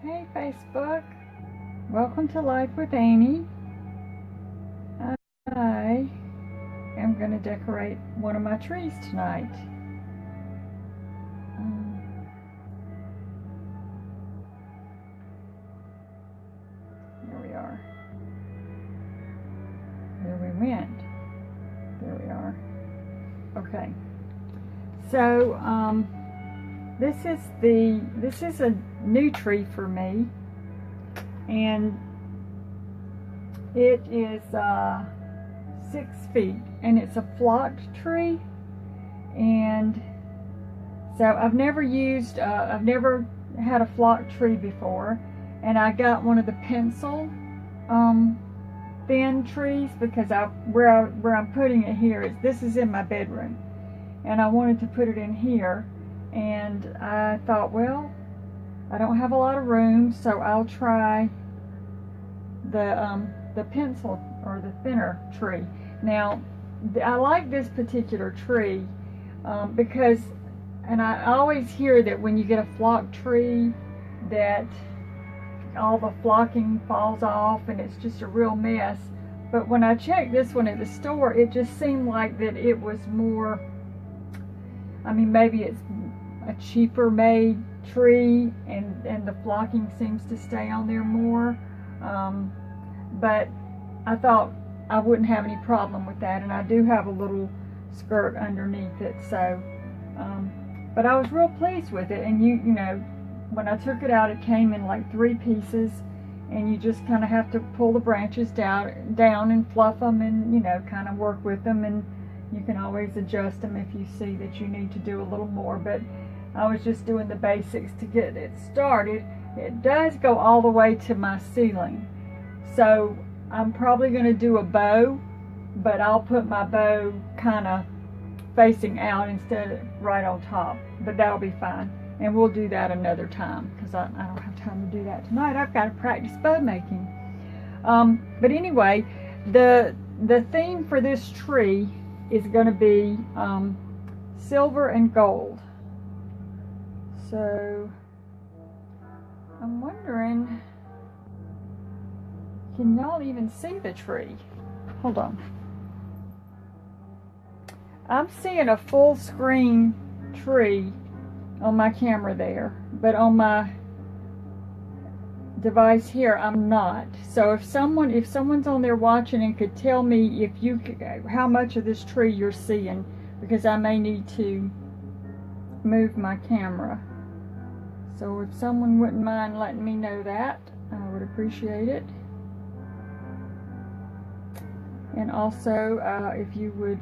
Hey Facebook, welcome to Life with Amy. I am going to decorate one of my trees tonight. Here we are. There we went. There we are. Okay. So this is a new tree for me, and it is 6 feet, and it's a flocked tree. And so I've never had a flocked tree before, and I got one of the pencil thin trees because where I'm putting it here is, this is in my bedroom, and I wanted to put it in here. And I thought, well, I don't have a lot of room, so I'll try the pencil or the thinner tree. Now, I like this particular tree because, and I always hear that when you get a flocked tree, that all the flocking falls off and it's just a real mess. But when I checked this one at the store, it just seemed like that it was more, I mean, maybe it's a cheaper made tree, and the flocking seems to stay on there more. But I thought I wouldn't have any problem with that, and I do have a little skirt underneath it. So, but I was real pleased with it. And you know, when I took it out, it came in like 3 pieces, and you just kind of have to pull the branches down and fluff them, and you know, kind of work with them, and you can always adjust them if you see that you need to do a little more. But I was just doing the basics to get it started. It does go all the way to my ceiling, so I'm probably going to do a bow, but I'll put my bow kind of facing out instead of right on top. But that'll be fine, and we'll do that another time because I don't have time to do that tonight. I've got to practice bow making. But anyway, the theme for this tree is going to be silver and gold. So I'm wondering, can y'all even see the tree? Hold on. I'm seeing a full screen tree on my camera there, but on my device here I'm not. So if someone's on there watching and could tell me how much of this tree you're seeing, because I may need to move my camera. So if someone wouldn't mind letting me know that, I would appreciate it. And also, if you would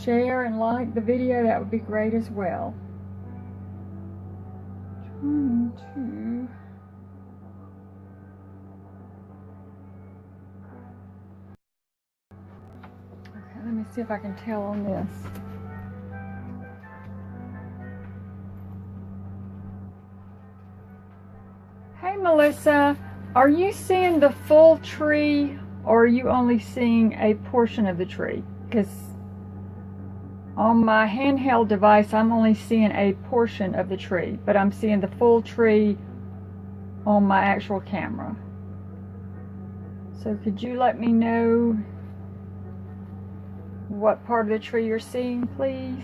share and like the video, that would be great as well. Trying to... Okay, let me see if I can tell on this. Hey Melissa, are you seeing the full tree, or are you only seeing a portion of the tree? Because on my handheld device I'm only seeing a portion of the tree, but I'm seeing the full tree on my actual camera. So could you let me know what part of the tree you're seeing, please?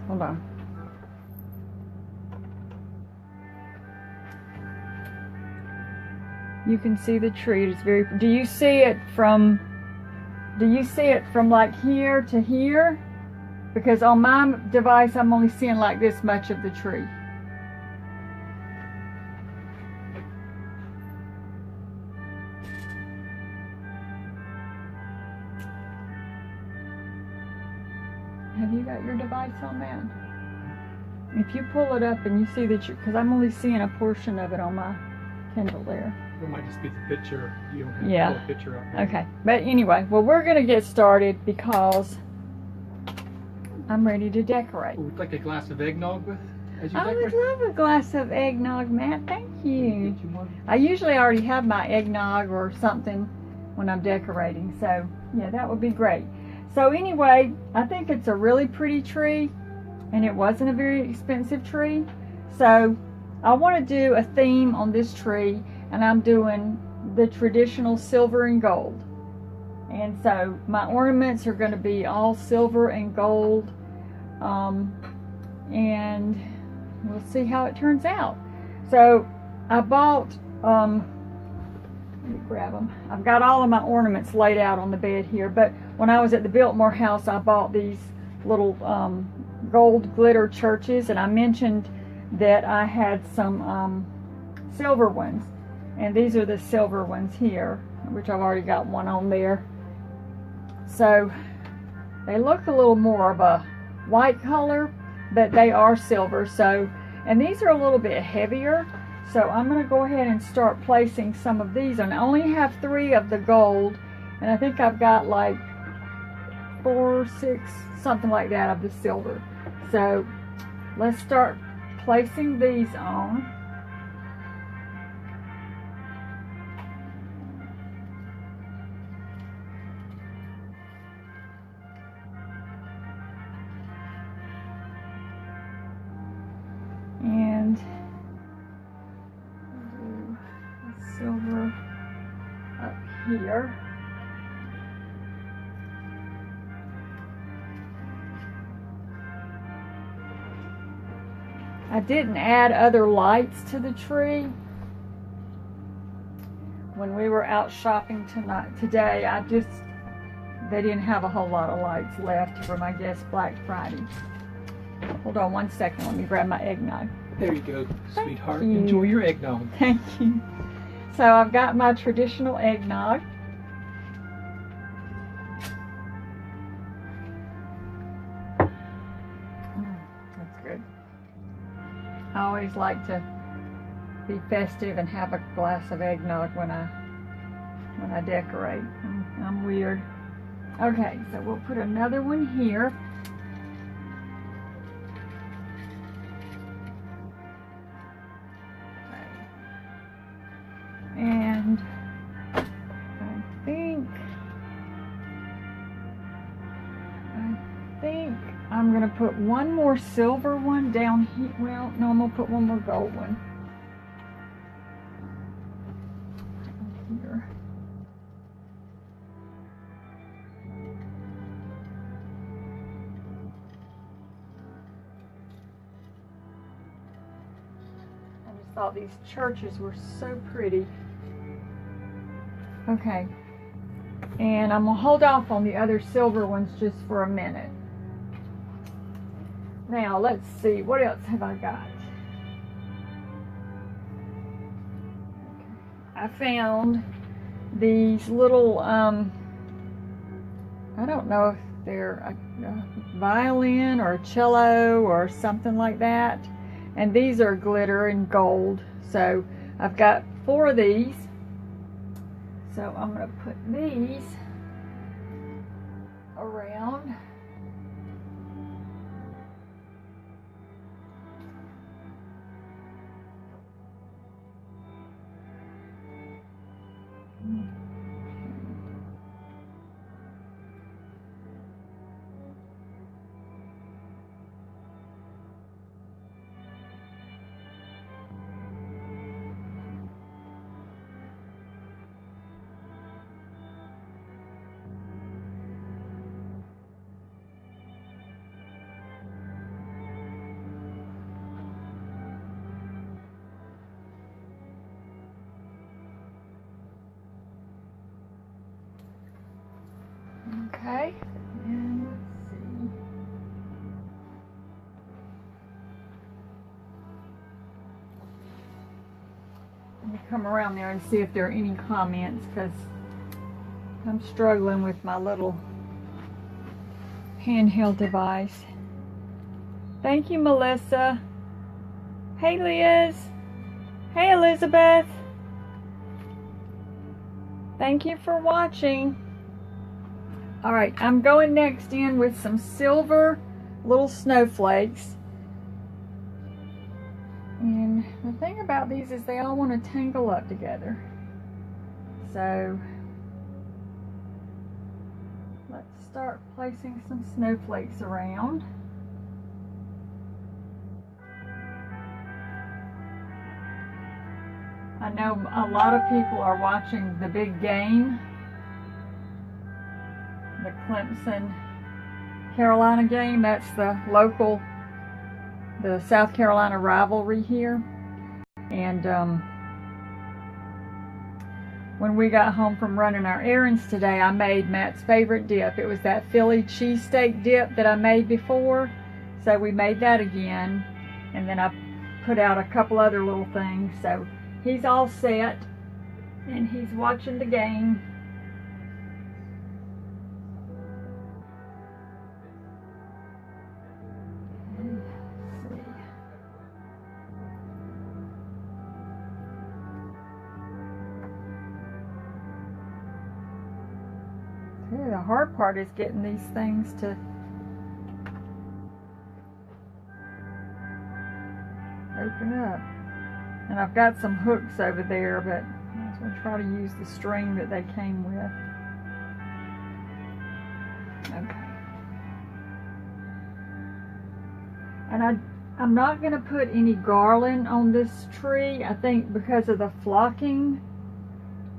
Hold on. You can see the tree. It's very... Do you see it from like here to here? Because on my device I'm only seeing like this much of the tree. Have you got your device on that? If you pull it up and you see that because I'm only seeing a portion of it on my Kindle there. It might just be the picture. You don't have to pull a picture up. Right? Okay. But anyway, well, we're going to get started because I'm ready to decorate. Would you like a glass of eggnog with? I would love a glass of eggnog, Matt. Thank you. I usually already have my eggnog or something when I'm decorating. So yeah, that would be great. So anyway, I think it's a really pretty tree, and it wasn't a very expensive tree. So I want to do a theme on this tree, and I'm doing the traditional silver and gold. And so my ornaments are going to be all silver and gold, and we'll see how it turns out. So I bought, let me grab them. I've got all of my ornaments laid out on the bed here, but when I was at the Biltmore house, I bought these little gold glitter churches, and I mentioned that I had some silver ones, and these are the silver ones here, which I've already got one on there. So they look a little more of a white color, but they are silver. So, and these are a little bit heavier, so I'm going to go ahead and start placing some of these. And I only have 3 of the gold, and I think I've got like 4, 6, something like that of the silver. So let's start placing these on. And do a silver up here. I didn't add other lights to the tree. When we were out shopping today, they didn't have a whole lot of lights left for, I guess, Black Friday. Hold on one second, let me grab my eggnog. There you go, sweetheart. you. Enjoy your eggnog. Thank you. So I've got my traditional eggnog. That's good. I always like to be festive and have a glass of eggnog when I decorate. I'm weird. Okay, so we'll put another one here. And I think I'm gonna put one more silver one down here. Well, no, I'm gonna put one more gold one here. I just thought these churches were so pretty. Okay, and I'm gonna hold off on the other silver ones just for a minute. Now let's see, what else have I got? I found these little, I don't know if they're a violin or a cello or something like that. And these are glitter and gold. So I've got 4 of these. So I'm going to put these around. Okay, and let's see. Let me come around there and see if there are any comments, because I'm struggling with my little handheld device. Thank you, Melissa. Hey, Liz. Hey, Elizabeth. Thank you for watching. All right, I'm going next in with some silver little snowflakes. And the thing about these is they all want to tangle up together. So start placing some snowflakes around. I know a lot of people are watching the big game, the Clemson Carolina game. That's the South Carolina rivalry here. And when we got home from running our errands today, I made Matt's favorite dip. It was that Philly cheesesteak dip that I made before. So we made that again. And then I put out a couple other little things. So he's all set and he's watching the game. The hard part is getting these things to open up. And I've got some hooks over there, but I'm going to try to use the string that they came with. Okay. And I'm not going to put any garland on this tree. I think because of the flocking,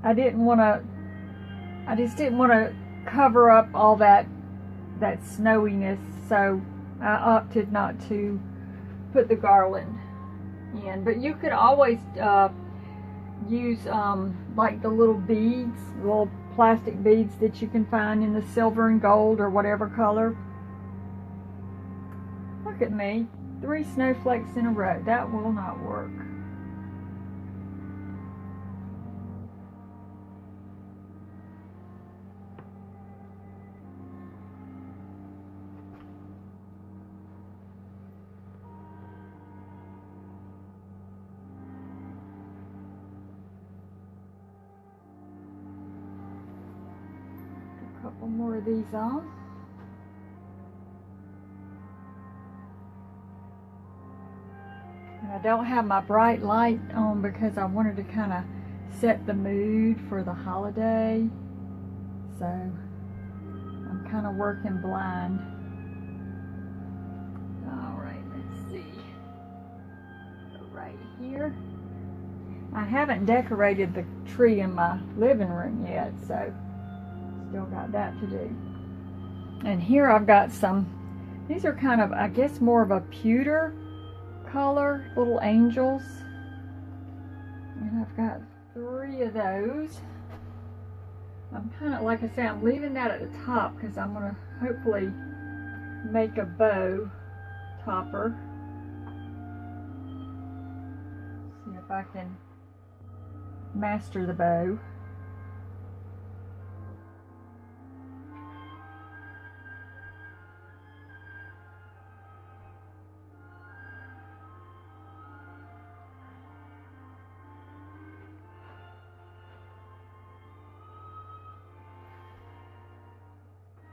I just didn't want to cover up all that snowiness, so I opted not to put the garland in. But you could always use like the little beads, little plastic beads that you can find in the silver and gold or whatever color. Look at me, 3 snowflakes in a row. That will not work. Couple more of these on. And I don't have my bright light on because I wanted to kind of set the mood for the holiday. So I'm kind of working blind. Alright, let's see. Go right here. I haven't decorated the tree in my living room yet, so still got that to do. And here I've got some, these are kind of, I guess, more of a pewter color, little angels. And I've got 3 of those. I'm kind of, like I said, I'm leaving that at the top because I'm going to hopefully make a bow topper. See if I can master the bow.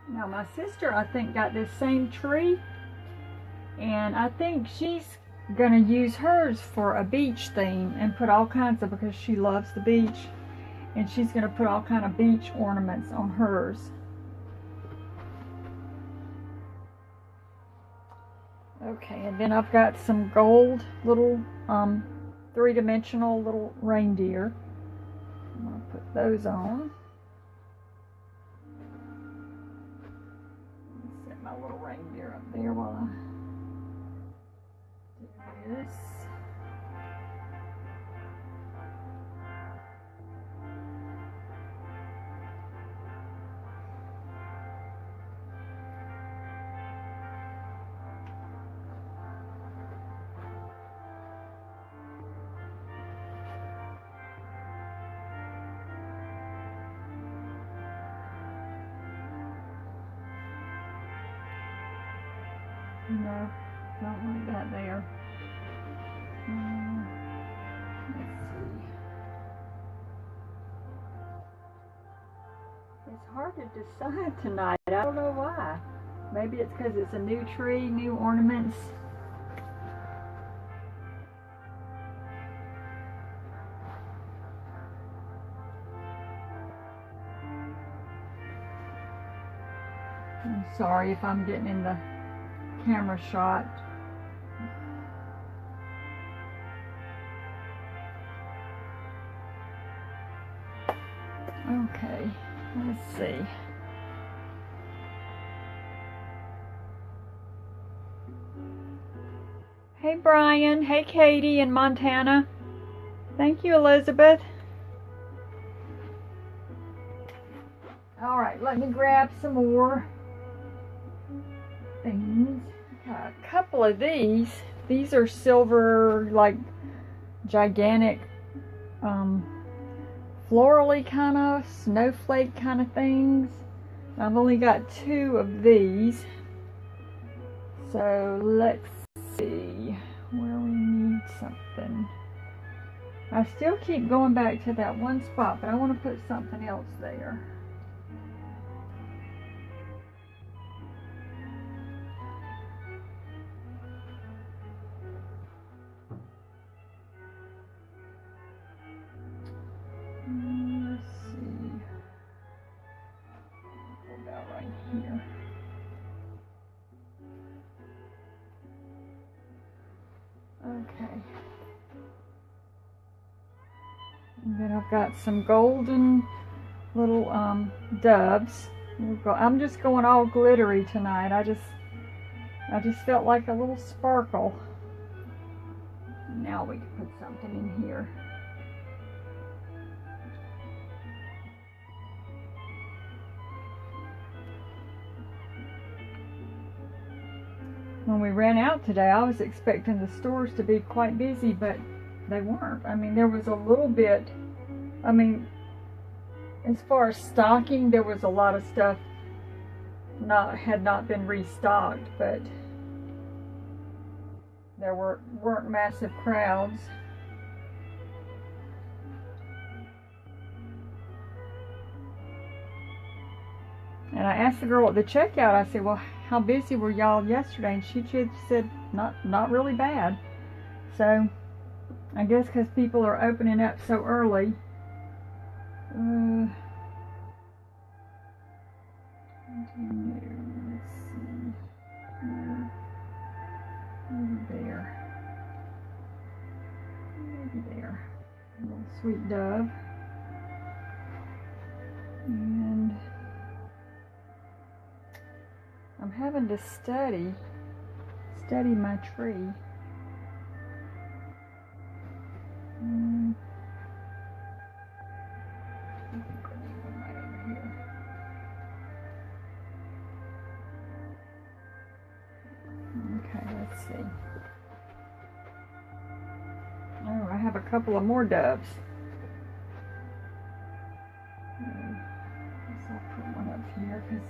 Now my sister, I think, got this same tree, and I think she's gonna use hers for a beach theme and put all kinds of, because she loves the beach, and she's gonna put all kind of beach ornaments on hers. Okay, and then I've got some gold little 3-dimensional little reindeer. I'm gonna put those on. Set my little reindeer up there while I do this. No, don't like that there. Let's see. It's hard to decide tonight. I don't know why. Maybe it's because it's a new tree, new ornaments. I'm sorry if I'm getting in the camera shot. Okay, let's see. Hey Brian, hey Katie in Montana. Thank you, Elizabeth. All right, let me grab some more things. Got a couple of these. These are silver, like gigantic, florally kind of, snowflake kind of things. I've only got 2 of these. So let's see where we need something. I still keep going back to that one spot, but I want to put something else there. Let's see. About right here. Okay. And then I've got some golden little doves. I'm just going all glittery tonight. I just felt like a little sparkle. Now we can put something in here. When we ran out today, I was expecting the stores to be quite busy, but they weren't. I mean, there was a little bit, I mean, as far as stocking, there was a lot of stuff had not been restocked, but there weren't massive crowds. And I asked the girl at the checkout, I said, well, how busy were y'all yesterday? And she just said, not really bad. So, I guess because people are opening up so early. Let's see. Maybe there. Maybe there. A little sweet dove. And I'm having to study my tree. Okay, let's see. Oh, I have a couple of more doves. I guess I'll put one up here because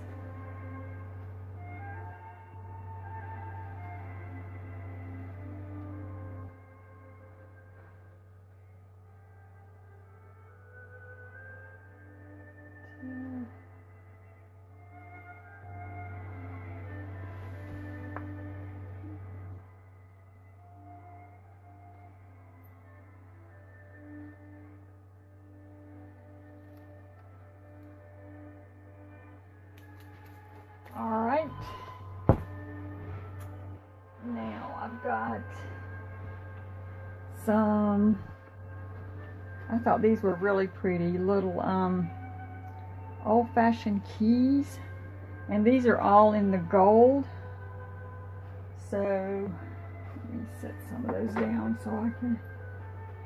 all right. Now I've got some, I thought these were really pretty little old-fashioned keys, and these are all in the gold. So let me set some of those down so I can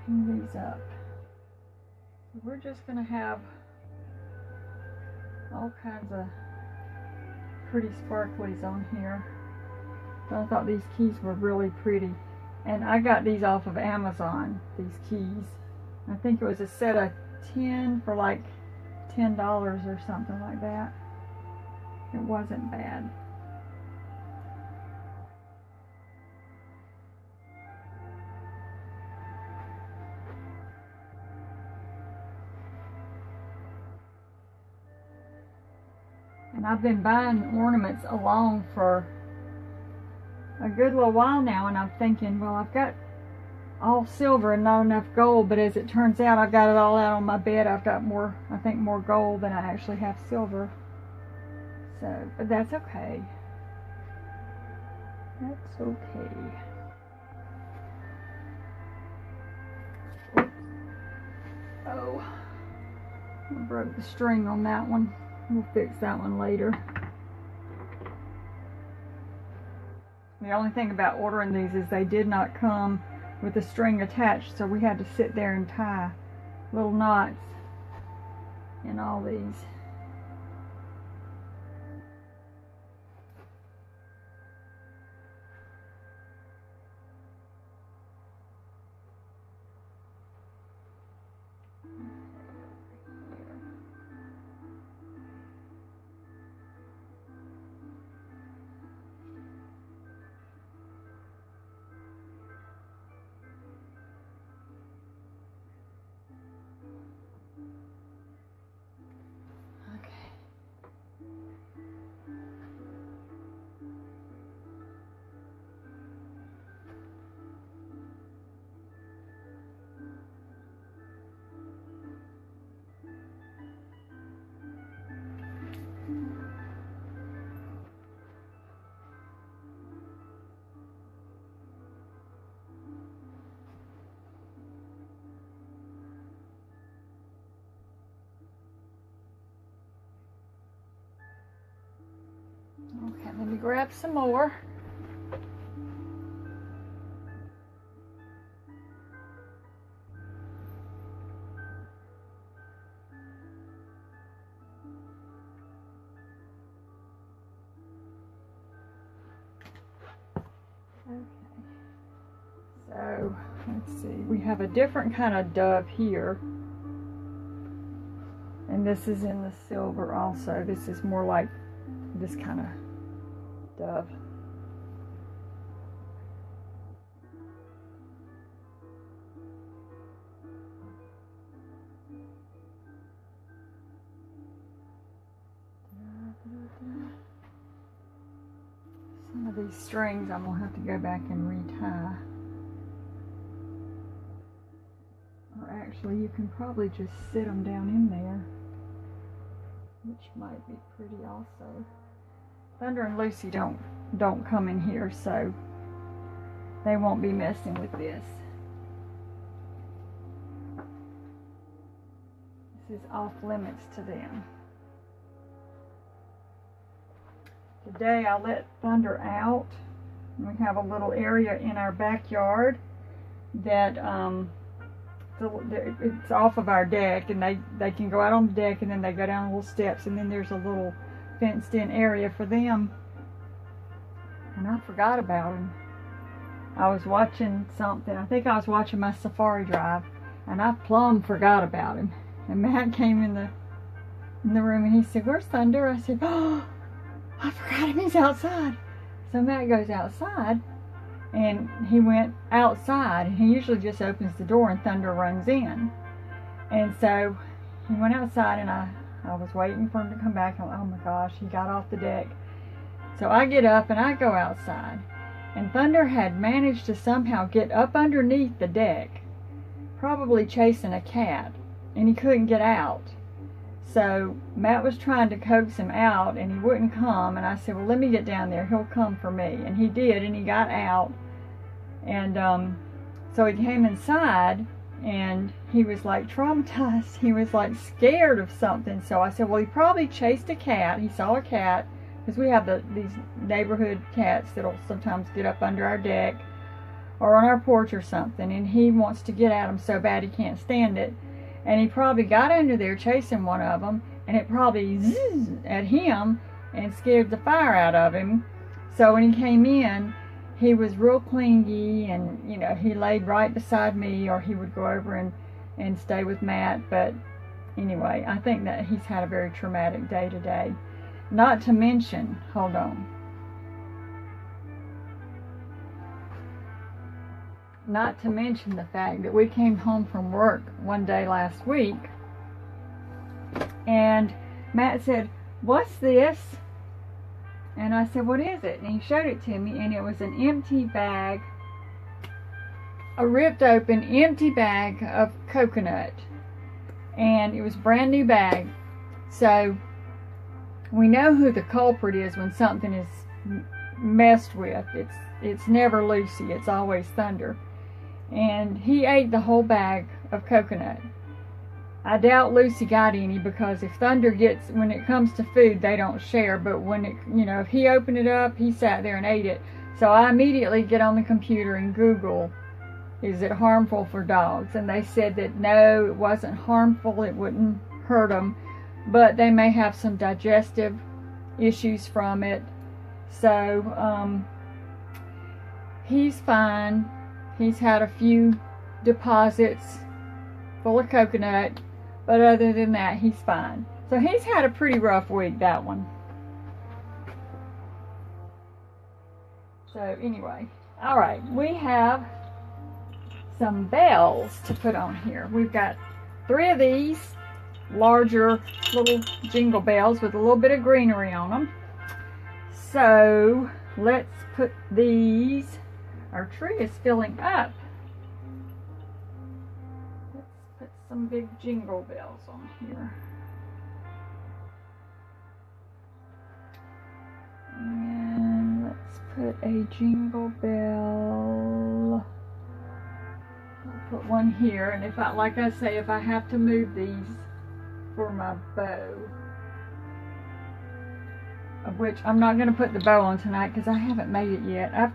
hang these up. So we're just going to have all kinds of pretty sparklies on here. So I thought these keys were really pretty, and I got these off of Amazon, these keys. I think it was a set of 10 for like $10 or something like that. It wasn't bad. And I've been buying ornaments along for a good little while now, and I'm thinking, well, I've got all silver and not enough gold, but as it turns out, I've got it all out on my bed. I've got more, I think, more gold than I actually have silver. So, but that's okay. That's okay. Oops. Oh, I broke the string on that one. We'll fix that one later. The only thing about ordering these is they did not come with a string attached, so we had to sit there and tie little knots in all these. Okay, let me grab some more. Okay, so let's see, we have a different kind of dove here, and this is in the silver also. This is more like this kind of dove. Some of these strings I'm gonna have to go back and retie. Or actually, you can probably just sit them down in there, which might be pretty also. Thunder and Lucy don't come in here, so they won't be messing with this. This is off limits to them. Today I let Thunder out. We have a little area in our backyard that it's off of our deck, and they can go out on the deck, and then they go down little steps, and then there's a little fenced in area for them. And I forgot about him. I was watching something. I think I was watching my Safari Drive, and I plumb forgot about him. And Matt came in the room, and he said, "Where's Thunder?" I said, "Oh, I forgot him. He's outside." So Matt goes outside, and he went outside, and he usually just opens the door and Thunder runs in. And so he went outside, and I was waiting for him to come back. Oh my gosh, he got off the deck. So I get up and I go outside, and Thunder had managed to somehow get up underneath the deck, probably chasing a cat, and he couldn't get out. So Matt was trying to coax him out, and he wouldn't come, and I said, "Well, let me get down there, he'll come for me." And he did, and he got out, and so he came inside, and he was like traumatized. He was like scared of something. So I said, "Well, he probably chased a cat. He saw a cat," because we have these neighborhood cats that'll sometimes get up under our deck or on our porch or something, and he wants to get at them so bad he can't stand it. And he probably got under there chasing one of them, and it probably zizzed at him and scared the fire out of him. So when he came in, he was real clingy, and you know, he laid right beside me, or he would go over and stay with Matt. But anyway, I think that he's had a very traumatic day today. Not to mention, hold on. Not to mention the fact that we came home from work one day last week, and Matt said, "What's this?" And I said, "What is it?" And he showed it to me, and it was an empty bag, a ripped open empty bag of coconut, and it was a brand new bag. So we know who the culprit is when something is messed with. It's never Lucy, it's always Thunder. And he ate the whole bag of coconut. I doubt Lucy got any, because if Thunder gets, when it comes to food, they don't share. But when it, if he opened it up, he sat there and ate it. So I immediately get on the computer and Google, is it harmful for dogs? And they said that no, it wasn't harmful, it wouldn't hurt them, but they may have some digestive issues from it. So he's fine. He's had a few deposits full of coconut, but other than that, he's fine. So he's had a pretty rough week, that one. So anyway, all right, we have some bells to put on here. We've got 3 of these larger little jingle bells with a little bit of greenery on them. So let's put these. Our tree is filling up. Let's put some big jingle bells on here. And let's put a jingle bell. I'll put one here, and if I, like I say, if I have to move these for my bow, of which I'm not going to put the bow on tonight because I haven't made it yet. I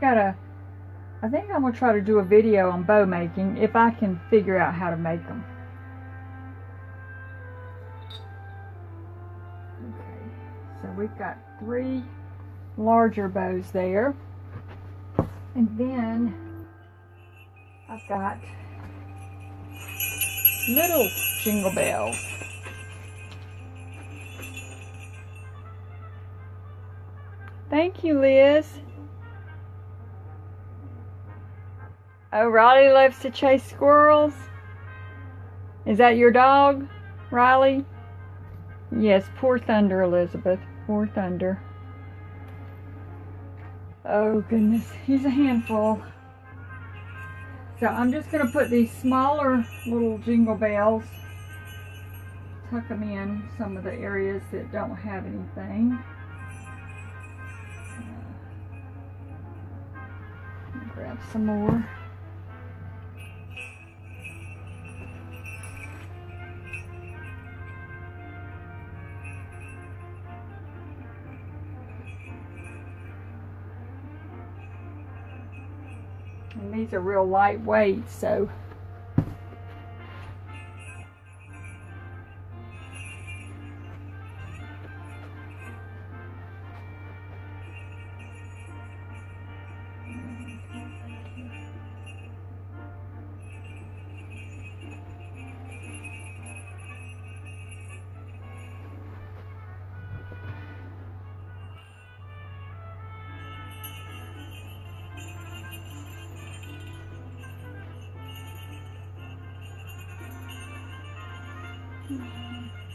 think I'm going to try to do a video on bow making if I can figure out how to make them. Okay, so we've got 3 larger bows there, and then I've got little jingle bells. Thank you, Liz. Oh, Riley loves to chase squirrels. Is that your dog, Riley? Yes, poor Thunder, Elizabeth. Poor Thunder. Oh, goodness. He's a handful. So I'm just going to put these smaller little jingle bells, tuck them in some of the areas that don't have anything. Grab some more. And these are real lightweight, so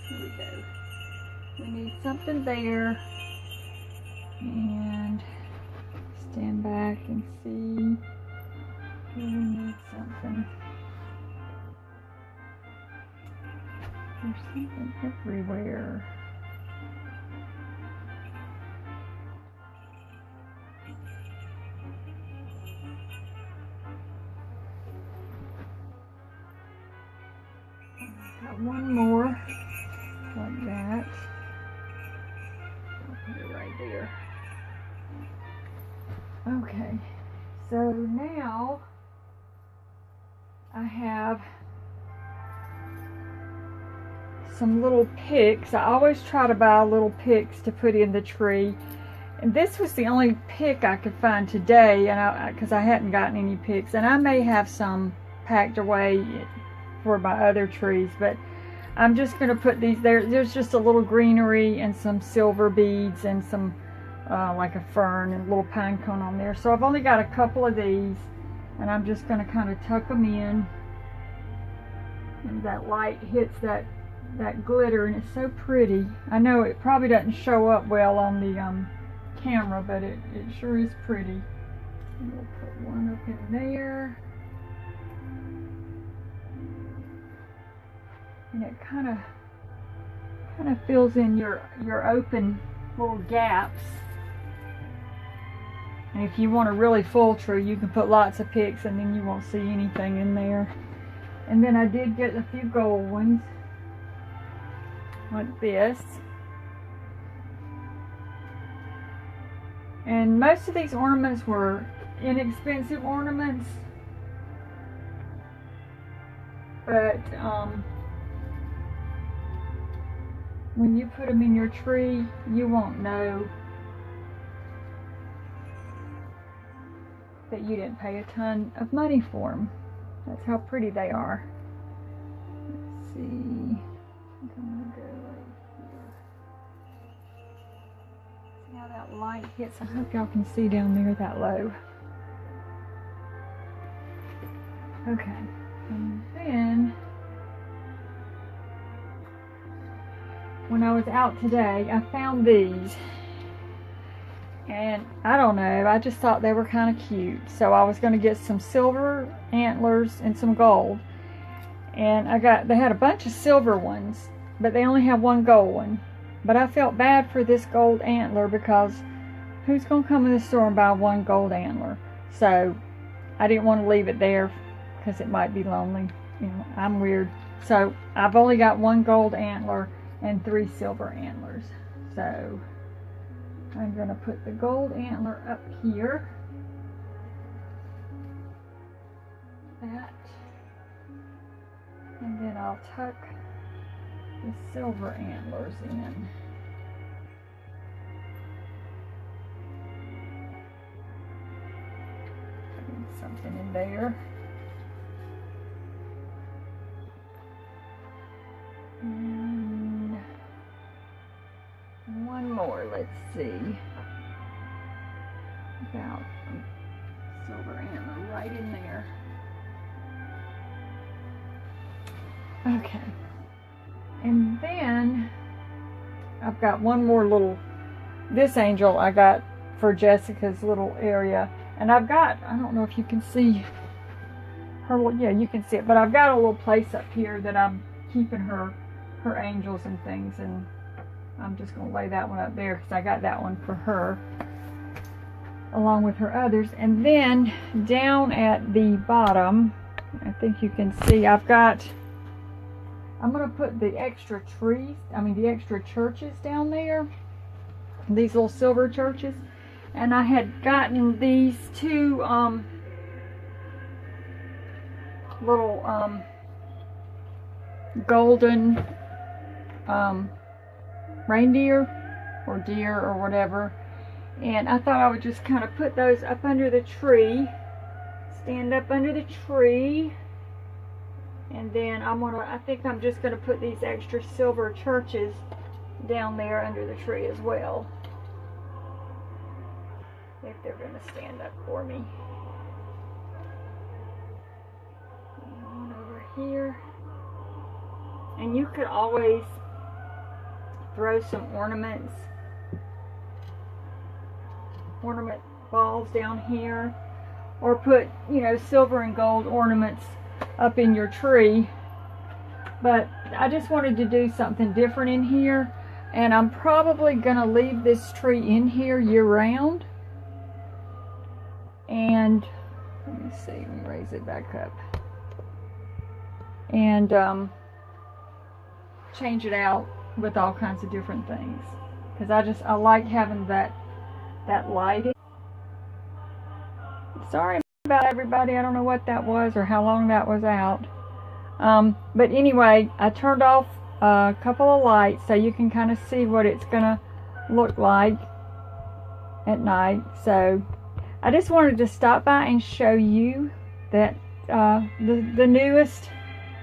here we go. We need something there, and stand back and see where we need something. There's something everywhere. Got one more like that. I'll put it right there. Okay, so now I have some little picks. I always try to buy little picks to put in the tree. And this was the only pick I could find today, and because I hadn't gotten any picks. And I may have some packed away for my other trees, but I'm just going to put these there. There's just a little greenery and some silver beads and some like a fern and a little pine cone on there. So I've only got a couple of these, and I'm just going to kind of tuck them in. And that light hits that glitter, and it's so pretty. I know it probably doesn't show up well on the camera, but it sure is pretty. And we'll put one up in there. And it kind of kind of fills in your open little gaps. And if you want a really full tree, you can put lots of picks and then you won't see anything in there. And then I did get a few gold ones, like this. And most of these ornaments were inexpensive ornaments, but when you put them in your tree, you won't know that you didn't pay a ton of money for them. That's how pretty they are. Let's see. I'm gonna go right here. See how that light hits? I hope y'all can see down there that low. Okay. And then when I was out today, I found these. And I don't know, I just thought they were kind of cute. So I was going to get some silver antlers and some gold. And they had a bunch of silver ones, but they only have one gold one. But I felt bad for this gold antler because who's going to come in the store and buy one gold antler? So I didn't want to leave it there because it might be lonely. You know, I'm weird. So I've only got one gold antler and 3 silver antlers. So I'm going to put the gold antler up here. That. And then I'll tuck the silver antlers in. Put something in there. And one more, let's see. About silver antler right in there. Okay. And then I've got one more little, this angel I got for Jessica's little area. And I've got, I don't know if you can see her, yeah, you can see it, but I've got a little place up here that I'm keeping her angels and things, and I'm just going to lay that one up there because I got that one for her along with her others. And then down at the bottom, I think you can see, I'm going to put the extra trees, the extra churches down there, these little silver churches. And I had gotten these 2 little golden reindeer or deer or whatever, and I thought I would just kind of put those up under the tree, stand up under the tree, and then I think I'm just going to put these extra silver churches down there under the tree as well, if they're going to stand up for me. One over here. And you could always throw some ornament balls down here, or put, you know, silver and gold ornaments up in your tree. But I just wanted to do something different in here, and I'm probably going to leave this tree in here year round. And let me see, let me raise it back up. And change it out with all kinds of different things, because I like having that lighting. Sorry about everybody, I don't know what that was or how long that was out, but anyway, I turned off a couple of lights so you can kind of see what it's gonna look like at night. So I just wanted to stop by and show you that the newest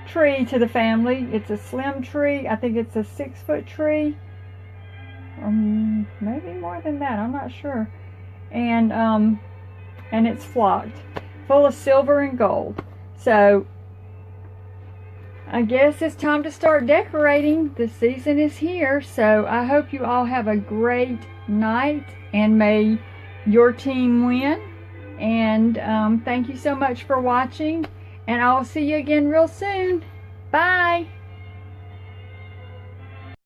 tree to the family. It's a slim tree. I think it's a 6-foot tree, maybe more than that, I'm not sure. And it's flocked, full of silver and gold. So I guess it's time to start decorating. The season is here, so I hope you all have a great night, and may your team win. And thank you so much for watching, and I'll see you again real soon. Bye!